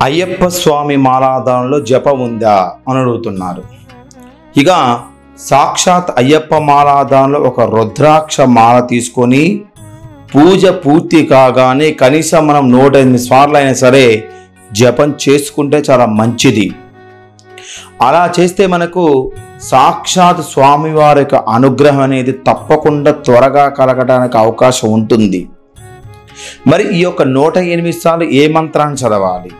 అయ్యప్ప స్వామి మాలాధారంలో జపం ఉందా అని అడుగుతున్నారు. ఇక సాక్షాత్ అయ్యప్ప మాలాధారంలో ఒక రుద్రాక్ష మాల తీసుకొని పూజ పూర్తి కాగానే కనీసం మనం 108 సార్లు అయినా సరే జపం చేసుకుంటే చాలా మంచిది. అలా చేస్తే మనకు సాక్షాత్ స్వామివారి యొక్క అనుగ్రహం అనేది తప్పకుండా త్వరగా కలగడానికి అవకాశం ఉంటుంది. మరి ఈ యొక్క 108 సార్లు ఏ మంత్రాన్ని చదవాలి?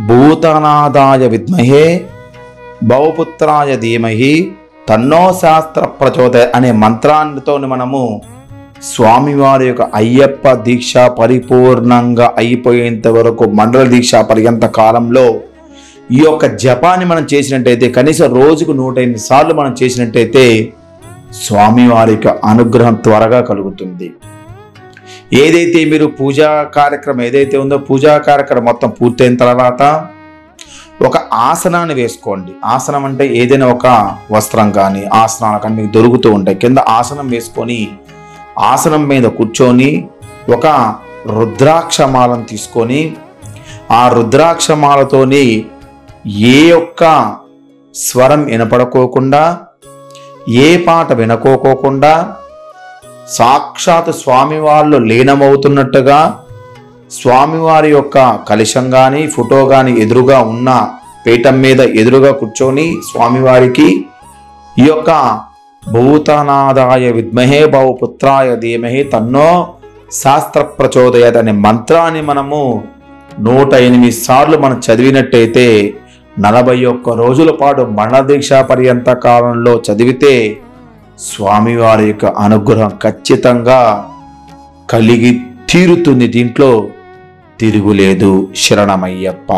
భూతనాదాయ విద్మహే భవపుత్రాయ ధీమహి తన్నో శాస్త్ర ప్రచోదయ అనే మంత్రాలతో మనము స్వామివారి యొక్క అయ్యప్ప దీక్ష పరిపూర్ణంగా అయిపోయేంత వరకు మండల దీక్ష పర్యంత కాలంలో ఈ యొక్క జపాన్ని మనం చేసినట్టయితే కనీసం రోజుకు 108 సార్లు మనం చేసినట్టయితే స్వామివారి యొక్క అనుగ్రహం త్వరగా కలుగుతుంది. ఏదైతే మీరు పూజా కార్యక్రమం ఏదైతే ఉందో పూజా కార్యక్రమం మొత్తం పూర్తయిన తర్వాత ఒక ఆసనాన్ని వేసుకోండి. ఆసనం అంటే ఏదైనా ఒక వస్త్రం కానీ ఆసనాలు కానీ మీకు దొరుకుతూ ఉంటాయి. కింద ఆసనం వేసుకొని ఆసనం మీద కూర్చొని ఒక రుద్రాక్షమాలను తీసుకొని ఆ రుద్రాక్షమాలతోని ఏ ఒక్క స్వరం వినపడుకోకుండా ఏ పాట వినుకోకుండా సాక్షాత్ స్వామివారిలో లీనమవుతున్నట్టుగా స్వామివారి యొక్క కలశం కానీ ఫోటో కానీ ఎదురుగా ఉన్న పీఠం మీద ఎదురుగా కూర్చొని స్వామివారికి ఈ యొక్క భూతనాదాయ విద్మహే భవపుత్రాయ ధీమహి తన్నో శాస్త్ర ప్రచోదయత అనే మంత్రాన్ని మనము 108 సార్లు మనం చదివినట్టయితే 41 రోజుల పాటు మండలదీక్ష పర్యంత కాలంలో చదివితే స్వామివారి యొక్క అనుగ్రహం ఖచ్చితంగా కలిగి తీరుతుంది. దీంట్లో తిరుగులేదు. శరణమయ్యప్ప.